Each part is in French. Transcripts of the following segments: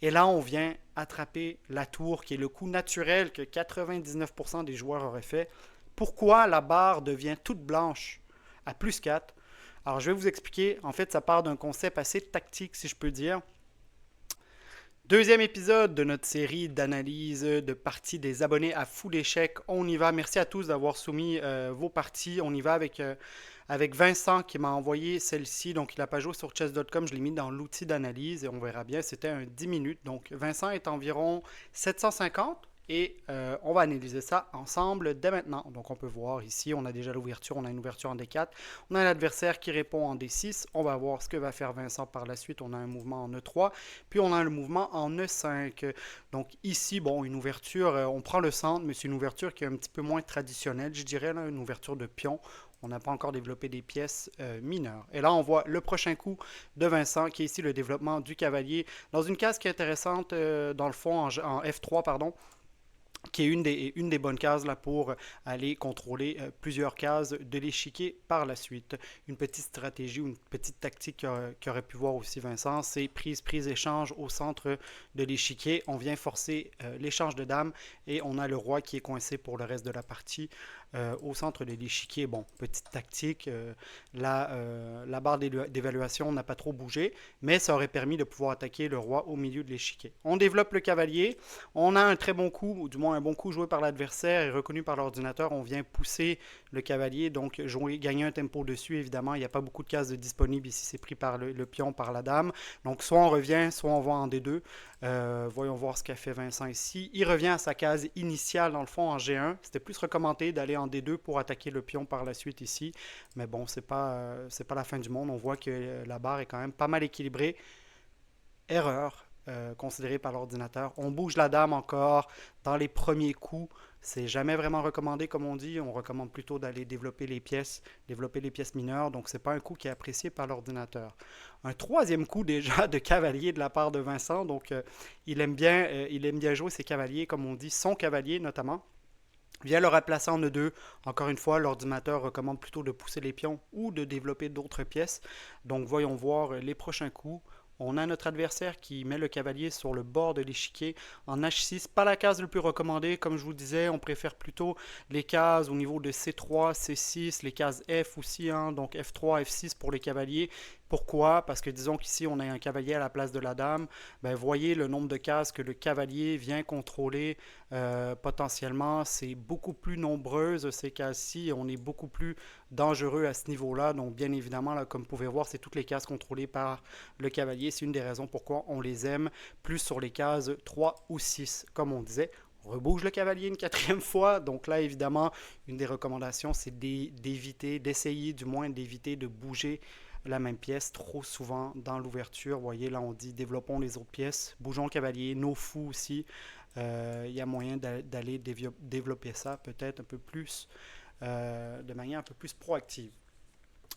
Et là, on vient attraper la tour, qui est le coup naturel que 99% des joueurs auraient fait. Pourquoi la barre devient toute blanche à plus 4? Alors, je vais vous expliquer. En fait, ça part d'un concept assez tactique, si je peux dire. Deuxième épisode de notre série d'analyse de parties des abonnés à Full Échec. On y va. Merci à tous d'avoir soumis vos parties. On y va avec Vincent qui m'a envoyé celle-ci. Donc, il n'a pas joué sur chess.com. Je l'ai mis dans l'outil d'analyse et on verra bien. C'était un 10 minutes. Donc, Vincent est environ 750. Et on va analyser ça ensemble dès maintenant. Donc on peut voir ici, on a déjà l'ouverture, on a une ouverture en D4. On a l'adversaire qui répond en D6. On va voir ce que va faire Vincent par la suite. On a un mouvement en E3. Puis on a le mouvement en E5. Donc ici, bon, une ouverture, on prend le centre, mais c'est une ouverture qui est un petit peu moins traditionnelle, je dirais, là, une ouverture de pion. On n'a pas encore développé des pièces mineures. Et là, on voit le prochain coup de Vincent, qui est ici le développement du cavalier, dans une case qui est intéressante, dans le fond, en F3, pardon, qui est une des bonnes cases là, pour aller contrôler plusieurs cases de l'échiquier par la suite. Une petite stratégie ou une petite tactique qu'aurait pu voir aussi Vincent, c'est prise, prise, échange au centre de l'échiquier. On vient forcer l'échange de dames et on a le roi qui est coincé pour le reste de la partie au centre de l'échiquier. Bon, petite tactique, la barre d'évaluation n'a pas trop bougé, mais ça aurait permis de pouvoir attaquer le roi au milieu de l'échiquier. On développe le cavalier, on a un très bon coup, ou du moins un bon coup joué par l'adversaire et reconnu par l'ordinateur. On vient pousser le cavalier, donc jouer, gagner un tempo dessus. Évidemment, il n'y a pas beaucoup de cases disponibles ici, c'est pris par le pion, par la dame. Donc soit on revient, soit on va en D2. Voyons voir ce qu'a fait Vincent ici. Il revient à sa case initiale, dans le fond, en G1. C'était plus recommandé d'aller en D2 pour attaquer le pion par la suite ici. Mais bon, c'est pas la fin du monde. On voit que la barre est quand même pas mal équilibrée. Erreur considérée par l'ordinateur. On bouge la dame encore dans les premiers coups. C'est jamais vraiment recommandé, comme on dit. On recommande plutôt d'aller développer les pièces mineures. Donc, c'est pas un coup qui est apprécié par l'ordinateur. Un troisième coup déjà de cavalier de la part de Vincent. Donc, il aime bien jouer ses cavaliers, comme on dit, son cavalier notamment. Vient le replacer en E2. Encore une fois, l'ordinateur recommande plutôt de pousser les pions ou de développer d'autres pièces. Donc, voyons voir les prochains coups. On a notre adversaire qui met le cavalier sur le bord de l'échiquier en H6. Pas la case le plus recommandée, comme je vous disais. On préfère plutôt les cases au niveau de C3, C6, les cases F aussi, hein, donc F3, F6 pour les cavaliers. Pourquoi? Parce que disons qu'ici on a un cavalier à la place de la dame. Ben, voyez le nombre de cases que le cavalier vient contrôler potentiellement. C'est beaucoup plus nombreuse ces cases-ci. On est beaucoup plus dangereux à ce niveau-là. Donc bien évidemment, là, comme vous pouvez voir, c'est toutes les cases contrôlées par le cavalier. C'est une des raisons pourquoi on les aime plus sur les cases 3 ou 6, comme on disait. On rebouge le cavalier une quatrième fois. Donc là, évidemment, une des recommandations, c'est d'éviter, d'essayer du moins d'éviter de bouger la même pièce trop souvent dans l'ouverture. Vous voyez, là, on dit développons les autres pièces, bougeons le cavalier, nos fous aussi. Il y a moyen d'aller développer ça peut-être un peu plus, de manière un peu plus proactive.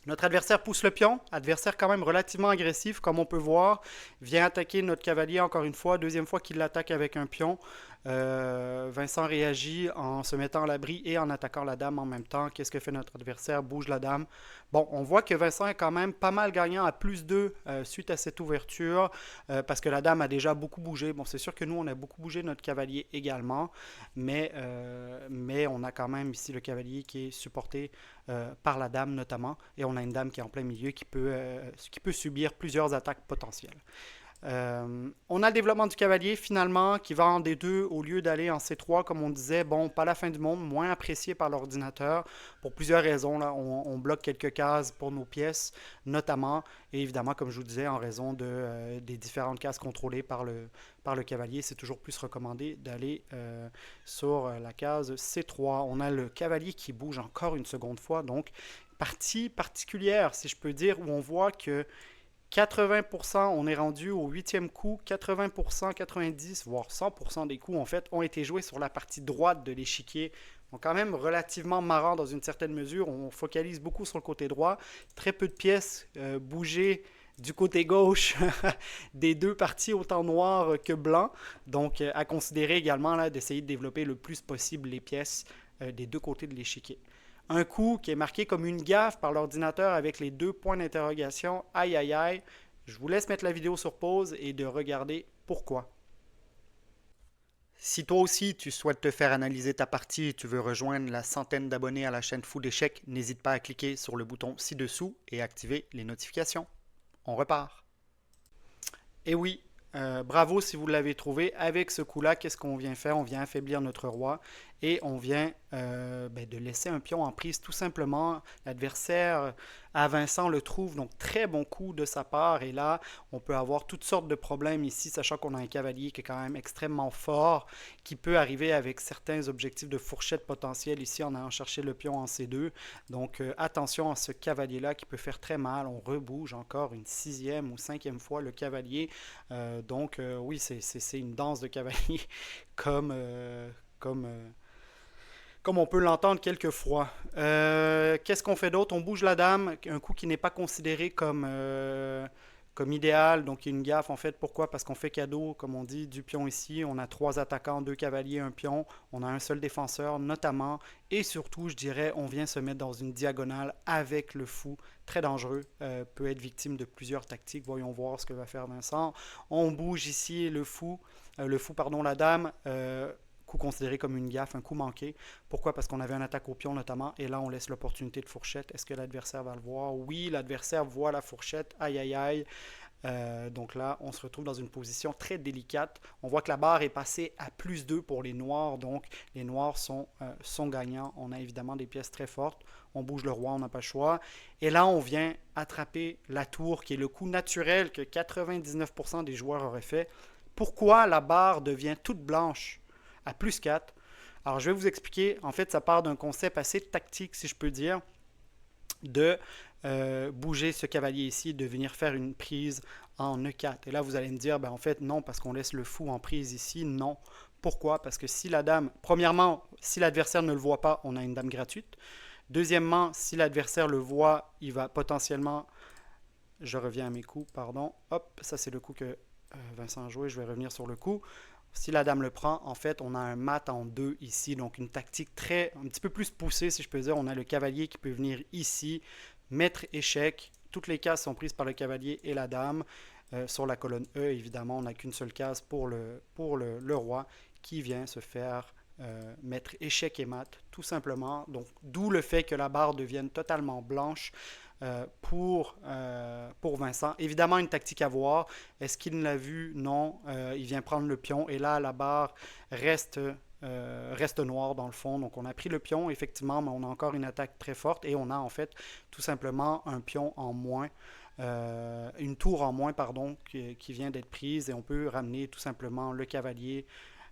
Notre adversaire pousse le pion, adversaire quand même relativement agressif, comme on peut voir, vient attaquer notre cavalier encore une fois, deuxième fois qu'il l'attaque avec un pion. Vincent réagit en se mettant à l'abri et en attaquant la dame en même temps. Qu'est-ce que fait notre adversaire? Bouge la dame. Bon, on voit que Vincent est quand même pas mal gagnant à plus 2 suite à cette ouverture parce que la dame a déjà beaucoup bougé. Bon, c'est sûr que nous, on a beaucoup bougé notre cavalier également, mais on a quand même ici le cavalier qui est supporté par la dame notamment et on a une dame qui est en plein milieu qui peut subir plusieurs attaques potentielles. On a le développement du cavalier finalement qui va en D2 au lieu d'aller en C3 comme on disait. Bon, pas la fin du monde, moins apprécié par l'ordinateur pour plusieurs raisons. Là. On bloque quelques cases pour nos pièces notamment et évidemment comme je vous disais en raison des différentes cases contrôlées par le cavalier. C'est toujours plus recommandé d'aller sur la case C3. On a le cavalier qui bouge encore une seconde fois. Donc partie particulière si je peux dire où on voit que 80%, on est rendu au huitième coup, 80%, 90%, voire 100% des coups en fait ont été joués sur la partie droite de l'échiquier. Donc quand même relativement marrant dans une certaine mesure. On focalise beaucoup sur le côté droit. Très peu de pièces bougées du côté gauche des deux parties, autant noir que blanc. Donc à considérer également là, d'essayer de développer le plus possible les pièces des deux côtés de l'échiquier. Un coup qui est marqué comme une gaffe par l'ordinateur avec les deux points d'interrogation. Aïe aïe aïe. Je vous laisse mettre la vidéo sur pause et de regarder pourquoi. Si toi aussi tu souhaites te faire analyser ta partie et tu veux rejoindre la centaine d'abonnés à la chaîne Fou d'échecs, n'hésite pas à cliquer sur le bouton ci-dessous et activer les notifications. On repart. Et oui, bravo si vous l'avez trouvé. Avec ce coup-là, qu'est-ce qu'on vient faire? On vient affaiblir notre roi et on vient de laisser un pion en prise tout simplement. L'adversaire à Vincent le trouve, donc très bon coup de sa part. Et là, on peut avoir toutes sortes de problèmes ici, sachant qu'on a un cavalier qui est quand même extrêmement fort, qui peut arriver avec certains objectifs de fourchette potentielle ici en allant chercher le pion en C2. Donc attention à ce cavalier-là qui peut faire très mal. On rebouge encore une sixième ou cinquième fois le cavalier. Oui, c'est une danse de cavalier comme, comme, comme on peut l'entendre quelquefois. Qu'est-ce qu'on fait d'autre? On bouge la dame, un coup qui n'est pas considéré comme idéal, donc il y a une gaffe en fait. Pourquoi? Parce qu'on fait cadeau, comme on dit, du pion ici. On a trois attaquants, deux cavaliers, un pion. On a un seul défenseur notamment. Et surtout, je dirais, on vient se mettre dans une diagonale avec le fou. Très dangereux, peut être victime de plusieurs tactiques. Voyons voir ce que va faire Vincent. On bouge ici pardon, la dame. Coup considéré comme une gaffe, un coup manqué. Pourquoi? Parce qu'on avait une attaque au pion notamment, et là on laisse l'opportunité de fourchette. Est-ce que l'adversaire va le voir? Oui, l'adversaire voit la fourchette. Aïe aïe aïe. Donc là, on se retrouve dans une position très délicate. On voit que la barre est passée à +2 pour les noirs, donc les noirs sont gagnants. On a évidemment des pièces très fortes. On bouge le roi, on n'a pas le choix. Et là, on vient attraper la tour, qui est le coup naturel que 99% des joueurs auraient fait. Pourquoi la barre devient toute blanche à +4? Alors, je vais vous expliquer. En fait, ça part d'un concept assez tactique, si je peux dire, de bouger ce cavalier ici, de venir faire une prise en E4. Et là, vous allez me dire, ben, en fait, non, parce qu'on laisse le fou en prise ici. Non. Pourquoi? Parce que si la dame, premièrement, si l'adversaire ne le voit pas, on a une dame gratuite. Deuxièmement, si l'adversaire le voit, il va potentiellement... Je reviens à mes coups, pardon. Hop, ça c'est le coup que Vincent a joué. Je vais revenir sur le coup. Si la dame le prend, en fait, on a un mat en 2 ici, donc une tactique un petit peu plus poussée, si je peux dire. On a le cavalier qui peut venir ici, mettre échec. Toutes les cases sont prises par le cavalier et la dame. Sur la colonne E, évidemment, on n'a qu'une seule case pour le roi qui vient se faire mettre échec et mat, tout simplement. Donc, d'où le fait que la barre devienne totalement blanche pour Vincent. Évidemment, une tactique à voir. Est-ce qu'il l'a vu? Non. Il vient prendre le pion et là, la barre reste noire dans le fond. Donc, on a pris le pion, effectivement, mais on a encore une attaque très forte et on a en fait tout simplement un pion en moins. Une tour en moins, pardon, qui vient d'être prise et on peut ramener tout simplement le cavalier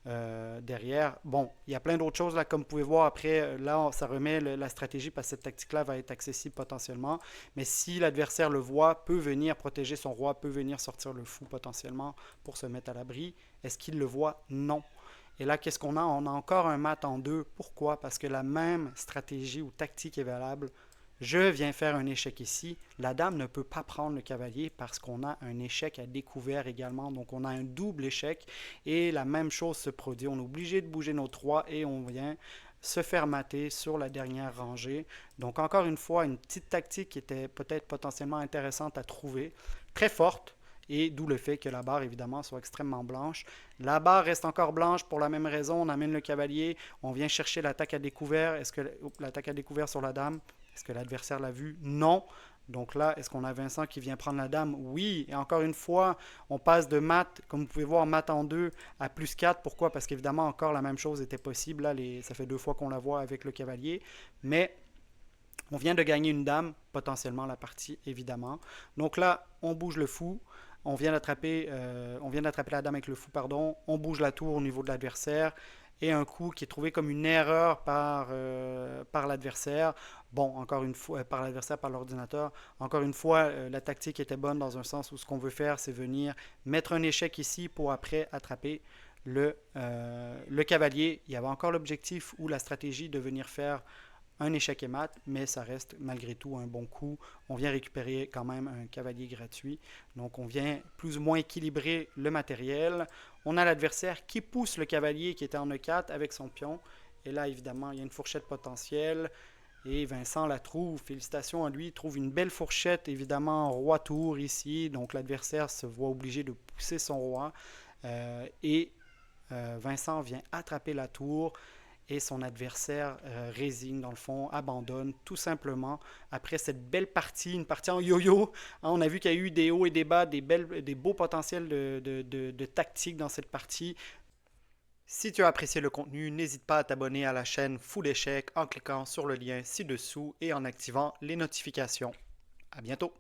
derrière. Bon, il y a plein d'autres choses là, comme vous pouvez voir. Après, là, ça remet la stratégie parce que cette tactique-là va être accessible potentiellement. Mais si l'adversaire le voit, peut venir protéger son roi, peut venir sortir le fou potentiellement pour se mettre à l'abri. Est-ce qu'il le voit? Non. Et là, qu'est-ce qu'on a? On a encore un mat en 2. Pourquoi? Parce que la même stratégie ou tactique est valable. Je viens faire un échec ici. La dame ne peut pas prendre le cavalier parce qu'on a un échec à découvert également. Donc on a un double échec et la même chose se produit. On est obligé de bouger nos trois et on vient se faire mater sur la dernière rangée. Donc encore une fois, une petite tactique qui était peut-être potentiellement intéressante à trouver, très forte. Et d'où le fait que la barre, évidemment, soit extrêmement blanche. La barre reste encore blanche pour la même raison. On amène le cavalier, on vient chercher l'attaque à découvert. Est-ce que l'attaque à découvert sur la dame? Est-ce que l'adversaire l'a vu? Non. Donc là, est-ce qu'on a Vincent qui vient prendre la dame? Oui. Et encore une fois, on passe de mat, comme vous pouvez voir, mat en 2 à +4. Pourquoi? Parce qu'évidemment, encore la même chose était possible. Là, ça fait 2 fois qu'on la voit avec le cavalier. Mais on vient de gagner une dame, potentiellement la partie, évidemment. Donc là, on bouge le fou. On vient d'attraper la dame avec le fou, pardon. On bouge la tour au niveau de l'adversaire. Et un coup qui est trouvé comme une erreur par l'adversaire. Bon, encore une fois, par l'adversaire, par l'ordinateur. Encore une fois, la tactique était bonne dans un sens où ce qu'on veut faire, c'est venir mettre un échec ici pour après attraper le cavalier. Il y avait encore l'objectif ou la stratégie de venir faire un échec et mat, mais ça reste malgré tout un bon coup. On vient récupérer quand même un cavalier gratuit. Donc on vient plus ou moins équilibrer le matériel. On a l'adversaire qui pousse le cavalier qui était en E4 avec son pion. Et là, évidemment, il y a une fourchette potentielle. Et Vincent la trouve. Félicitations à lui. Il trouve une belle fourchette, évidemment, roi-tour ici. Donc l'adversaire se voit obligé de pousser son roi. Et Vincent vient attraper la tour et son adversaire résigne dans le fond, abandonne tout simplement après cette belle partie, une partie en yo-yo. Hein, on a vu qu'il y a eu des hauts et des bas, des beaux potentiels de tactique dans cette partie. Si tu as apprécié le contenu, n'hésite pas à t'abonner à la chaîne Full Échec en cliquant sur le lien ci-dessous et en activant les notifications. À bientôt!